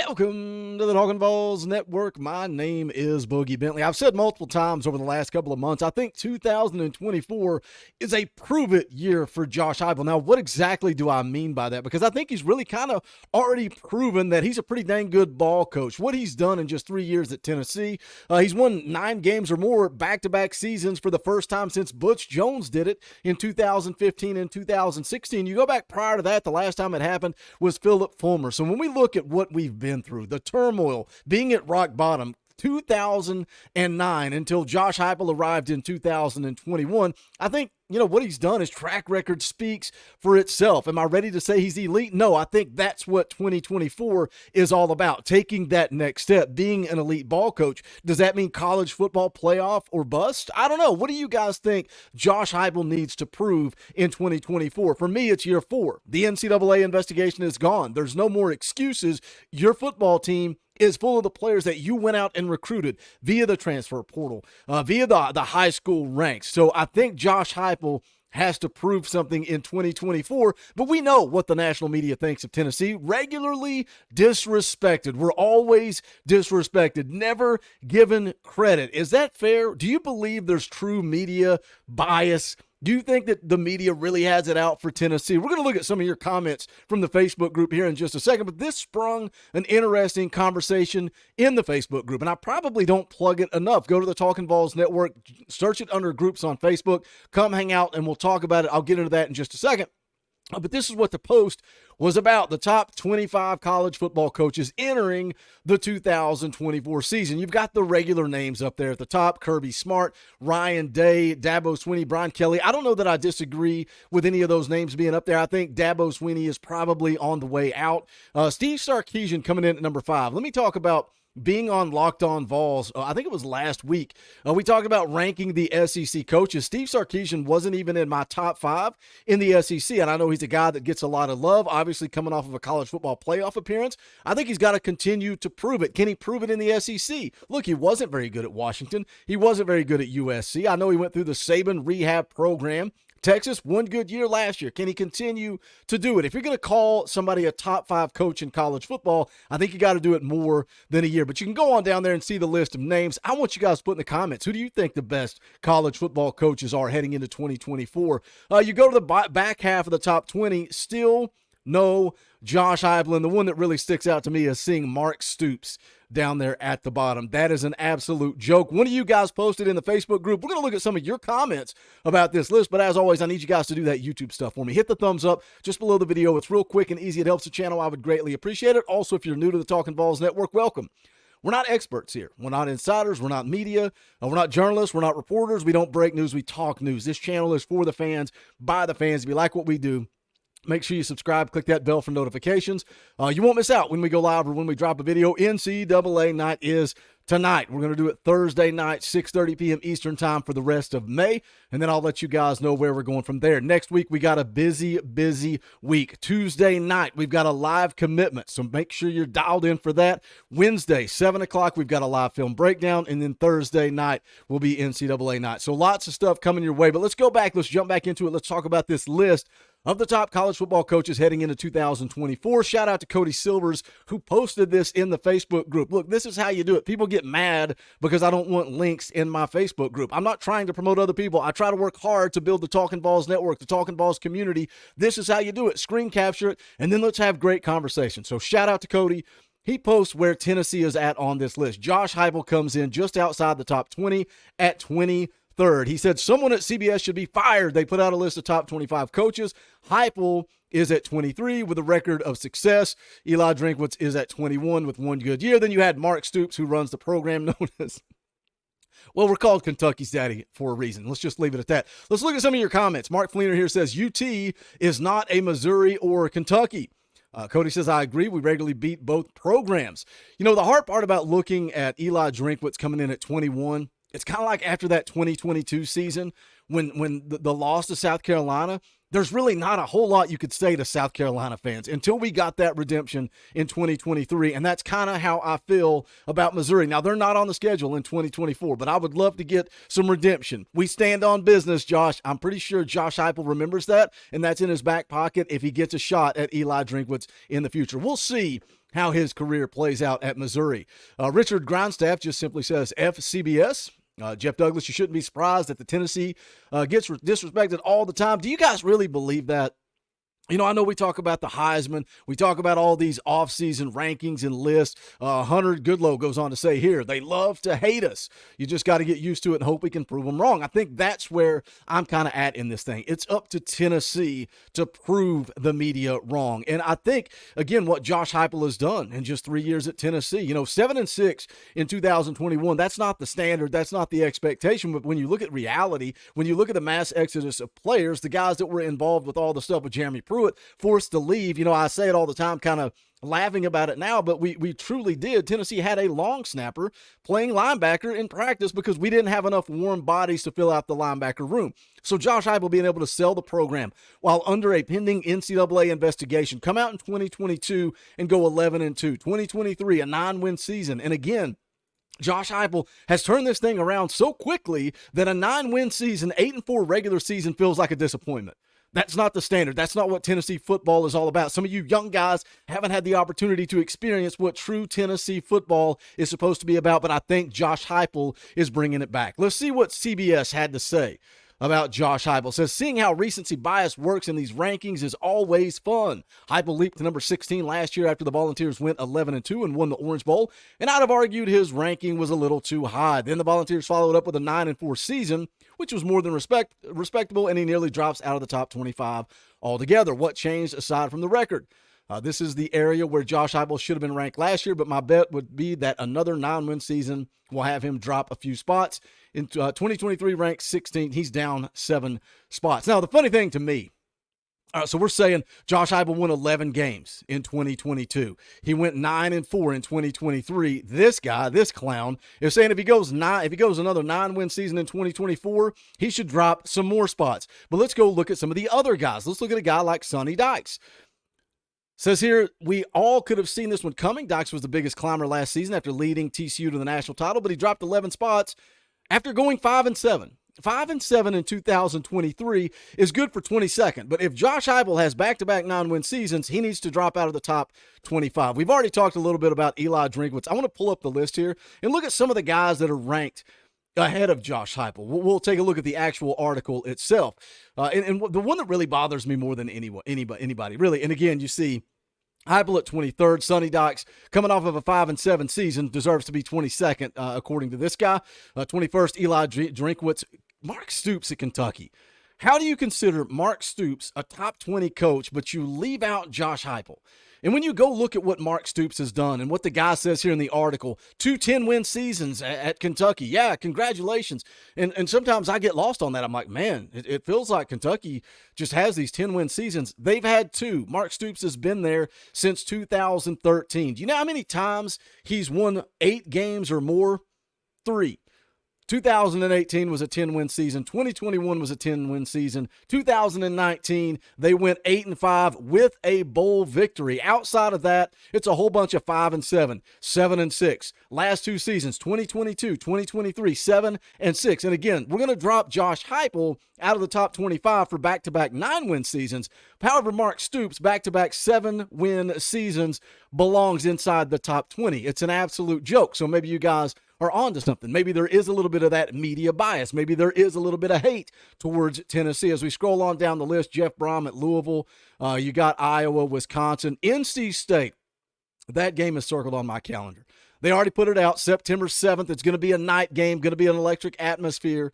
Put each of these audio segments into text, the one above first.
Welcome to the Talkin VAWLS Network. My name is Boogie Bentley. I've said multiple times over the last couple of months, I think 2024 is a prove-it year for Josh Heupel. Now, what exactly do I mean by that? Because I think he's really kind of already proven that he's a pretty dang good ball coach. What he's done in just 3 years at Tennessee, he's won 9 games or more back-to-back seasons for the first time since Butch Jones did it in 2015 and 2016. You go back prior to that, the last time it happened was Philip Fulmer. So when we look at what we've been through, the turmoil, being at rock bottom, 2009 until Josh Heupel arrived in 2021, I think, what he's done, his track record speaks for itself. Am I ready to say he's elite? No, I think that's what 2024 is all about, taking that next step, being an elite ball coach. Does that mean college football playoff or bust? I don't know. What do you guys think Josh Heupel needs to prove in 2024? For me, it's year 4. The NCAA investigation is gone. There's no more excuses. Your football team is full of the players that you went out and recruited via the transfer portal, via the high school ranks. So I think Josh Heupel has to prove something in 2024, but we know what the national media thinks of Tennessee. Regularly disrespected. We're always disrespected, never given credit. Is that fair? Do you believe there's true media bias? Do you think that the media really has it out for Tennessee? We're going to look at some of your comments from the Facebook group here in just a second, but this sprung an interesting conversation in the Facebook group, and I probably don't plug it enough. Go to the Talkin VAWLS Network, search it under groups on Facebook, come hang out, and we'll talk about it. I'll get into that in just a second. But this is what the post was about, the top 25 college football coaches entering the 2024 season. You've got the regular names up there at the top: Kirby Smart, Ryan Day, Dabo Swinney, Brian Kelly. I don't know that I disagree with any of those names being up there. I think Dabo Swinney is probably on the way out. Steve Sarkisian coming in at number 5. Let me talk about being on Locked On Vols. I think it was last week. We talked about ranking the SEC coaches. Steve Sarkisian wasn't even in my top 5 in the SEC, and I know he's a guy that gets a lot of love, obviously coming off of a college football playoff appearance. I think he's got to continue to prove it. Can he prove it in the SEC? Look, he wasn't very good at Washington. He wasn't very good at USC. I know he went through the Saban rehab program. Texas, one good year last year. Can he continue to do it? If you're going to call somebody a top 5 coach in college football, I think you got to do it more than a year. But you can go on down there and see the list of names. I want you guys to put in the comments, who do you think the best college football coaches are heading into 2024? You go to the back half of the top 20, still no Josh Heupel, and the one that really sticks out to me is seeing Mark Stoops down there at the bottom. That is an absolute joke. One of you guys posted in the Facebook group. We're going to look at some of your comments about this list, but as always, I need you guys to do that YouTube stuff for me. Hit the thumbs up just below the video. It's real quick and easy. It helps the channel. I would greatly appreciate it. Also, if you're new to the Talkin VAWLS Network, welcome. We're not experts here. We're not insiders. We're not media. We're not journalists. We're not reporters. We don't break news. We talk news. This channel is for the fans, by the fans. If you like what we do, make sure you subscribe, click that bell for notifications. You won't miss out when we go live or when we drop a video. NCAA night is tonight. We're going to do it Thursday night, 6:30 p.m. Eastern time for the rest of May, and then I'll let you guys know where we're going from there. Next week, we got a busy week. Tuesday night, we've got a live commitment, so make sure you're dialed in for that. Wednesday, 7 o'clock, we've got a live film breakdown, and then Thursday night will be NCAA night. So lots of stuff coming your way, but let's go back. Let's jump back into it. Let's talk about this list of the top college football coaches heading into 2024. Shout out to Cody Silvers, who posted this in the Facebook group. Look, this is how you do it. People get mad because I don't want links in my Facebook group. I'm not trying to promote other people. I try to work hard to build the Talkin VAWLS network, the Talkin VAWLS community. This is how you do it. Screen capture it, and then let's have great conversation. So shout out to Cody. He posts where Tennessee is at on this list. Josh Heupel comes in just outside the top 20 at 23rd. He said someone at CBS should be fired. They put out a list of top 25 coaches. Heupel is at 23 with a record of success. Eli Drinkwitz is at 21 with one good year. Then you had Mark Stoops, who runs the program known as, well, we're called Kentucky's Daddy for a reason. Let's just leave it at that. Let's look at some of your comments. Mark Fleener here says, UT is not a Missouri or Kentucky. Cody says, I agree. We regularly beat both programs. The hard part about looking at Eli Drinkwitz coming in at 21, it's kind of like after that 2022 season when the loss to South Carolina, there's really not a whole lot you could say to South Carolina fans until we got that redemption in 2023, and that's kind of how I feel about Missouri. Now, they're not on the schedule in 2024, but I would love to get some redemption. We stand on business, Josh. I'm pretty sure Josh Heupel remembers that, and that's in his back pocket if he gets a shot at Eli Drinkwitz in the future. We'll see how his career plays out at Missouri. Richard Grindstaff just simply says, FCBS. Jeff Douglas, you shouldn't be surprised that the Tennessee gets disrespected all the time. Do you guys really believe that? You know, I know we talk about the Heisman. We talk about all these offseason rankings and lists. Hunter Goodlow goes on to say here, they love to hate us. You just got to get used to it and hope we can prove them wrong. I think that's where I'm kind of at in this thing. It's up to Tennessee to prove the media wrong. And I think, again, what Josh Heupel has done in just 3 years at Tennessee, 7-6 in 2021, that's not the standard. That's not the expectation. But when you look at reality, when you look at the mass exodus of players, the guys that were involved with all the stuff with Jeremy Pruitt, forced to leave. I say it all the time, kind of laughing about it now, but we truly did. Tennessee had a long snapper playing linebacker in practice because we didn't have enough warm bodies to fill out the linebacker room. So Josh Heupel being able to sell the program while under a pending NCAA investigation, come out in 2022 and go 11-2, 2023, a 9-win season. And again, Josh Heupel has turned this thing around so quickly that a 9-win season, 8-4 regular season feels like a disappointment. That's not the standard. That's not what Tennessee football is all about. Some of you young guys haven't had the opportunity to experience what true Tennessee football is supposed to be about, but I think Josh Heupel is bringing it back. Let's see what CBS had to say about Josh Heupel. It says, seeing how recency bias works in these rankings is always fun. Heupel leaped to number 16 last year after the Volunteers went 11-2 and won the Orange Bowl, and I'd have argued his ranking was a little too high. Then the Volunteers followed up with a 9-4 season, which was more than respectable, and he nearly drops out of the top 25 altogether. What changed aside from the record? This is the area where Josh Heupel should have been ranked last year, but my bet would be that another 9-win season will have him drop a few spots. In 2023, ranked 16th, he's down 7 spots. Now, the funny thing to me, so we're saying Josh Heupel won 11 games in 2022. He went 9-4 in 2023. This guy, this clown, is saying if he goes another 9-win season in 2024, he should drop some more spots. But let's go look at some of the other guys. Let's look at a guy like Sonny Dykes. Says here, we all could have seen this one coming. Dykes was the biggest climber last season after leading TCU to the national title, but he dropped 11 spots after going 5-7. 5-7 in 2023 is good for 22nd, but if Josh Heupel has back-to-back 9-win seasons, he needs to drop out of the top 25. We've already talked a little bit about Eli Drinkwitz. I want to pull up the list here and look at some of the guys that are ranked ahead of Josh Heupel. We'll take a look at the actual article itself. And the one that really bothers me more than anybody, really, and again, you see Heupel at 23rd. Sonny Dykes, coming off of a 5-7 season, deserves to be 22nd, according to this guy. 21st, Eli Drinkwitz. Mark Stoops at Kentucky. How do you consider Mark Stoops a top 20 coach, but you leave out Josh Heupel? And when you go look at what Mark Stoops has done and what the guy says here in the article, 2 10-win seasons at Kentucky. Yeah, congratulations. And sometimes I get lost on that. I'm like, man, it feels like Kentucky just has these 10-win seasons. They've had 2. Mark Stoops has been there since 2013. Do you know how many times he's won 8 games or more? 3. 2018 was a 10-win season. 2021 was a 10-win season. 2019, they went 8-5 with a bowl victory. Outside of that, it's a whole bunch of 5-7, 7-6. Last 2 seasons, 2022, 2023, 7-6. And again, we're going to drop Josh Heupel out of the top 25 for back-to-back 9-win seasons. However, Mark Stoops, back-to-back 7-win seasons, belongs inside the top 20. It's an absolute joke. So maybe you guys are onto something. Maybe there is a little bit of that media bias. Maybe there is a little bit of hate towards Tennessee. As we scroll on down the list, Jeff Brom at Louisville. You got Iowa, Wisconsin, NC State. That game is circled on my calendar. They already put it out September 7th. It's going to be a night game, going to be an electric atmosphere.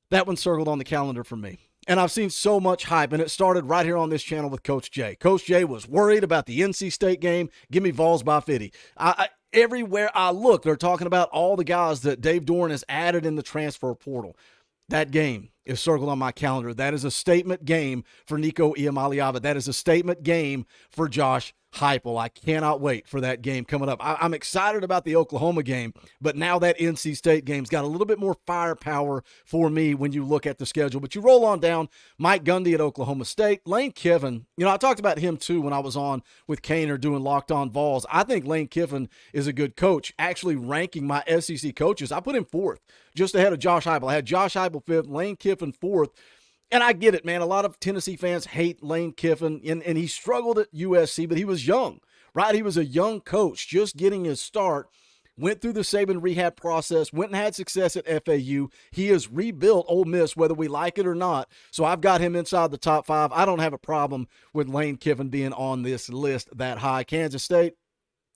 That one's circled on the calendar for me. And I've seen so much hype, and it started right here on this channel with Coach J. Coach J was worried about the NC State game. Give me Vols by 50. Everywhere I look, they're talking about all the guys that Dave Doran has added in the transfer portal. That game is circled on my calendar. That is a statement game for Nico Iamaleava. That is a statement game for Josh Heupel. I cannot wait for that game coming up. I'm excited about the Oklahoma game, but now that NC State game's got a little bit more firepower for me when you look at the schedule. But you roll on down, Mike Gundy at Oklahoma State. Lane Kiffin, I talked about him too when I was on with Kaner doing Locked On Vols. I think Lane Kiffin is a good coach. Actually ranking my SEC coaches, I put him 4th, just ahead of Josh Heupel. I had Josh Heupel 5th, Lane Kiffin 4th. And I get it, man. A lot of Tennessee fans hate Lane Kiffin, and he struggled at USC, but he was young. right? He was a young coach just getting his start, went through the Saban rehab process, went and had success at FAU. He has rebuilt Ole Miss, whether we like it or not. So I've got him inside the top 5. I don't have a problem with Lane Kiffin being on this list that high. Kansas State,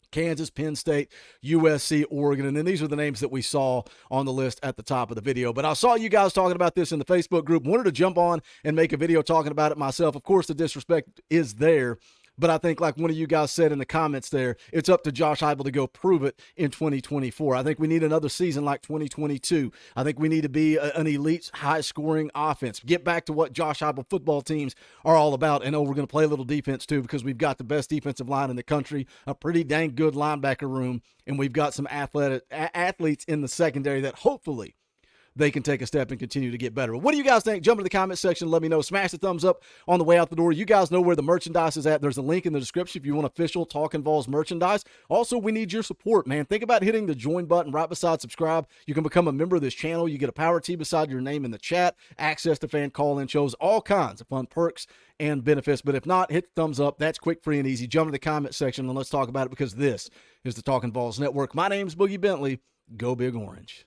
Kansas, Penn State, USC, Oregon, and then these are the names that we saw on the list at the top of the video. But I saw you guys talking about this in the Facebook group, wanted to jump on and make a video talking about it myself. Of course, the disrespect is there, but I think, like one of you guys said in the comments there, it's up to Josh Heupel to go prove it in 2024. I think we need another season like 2022. I think we need to be an elite, high-scoring offense. Get back to what Josh Heupel football teams are all about. And, we're going to play a little defense, too, because we've got the best defensive line in the country, a pretty dang good linebacker room, and we've got some athletes in the secondary that hopefully they can take a step and continue to get better. But what do you guys think? Jump into the comment section. Let me know. Smash the thumbs up on the way out the door. You guys know where the merchandise is at. There's a link in the description if you want official Talkin VAWLS merchandise. Also, we need your support, man. Think about hitting the join button right beside subscribe. You can become a member of this channel. You get a power tee beside your name in the chat, access to fan call-in shows, all kinds of fun perks and benefits. But if not, hit the thumbs up. That's quick, free, and easy. Jump into the comment section and let's talk about it, because this is the Talkin VAWLS Network. My name's Boogie Bentley. Go Big Orange.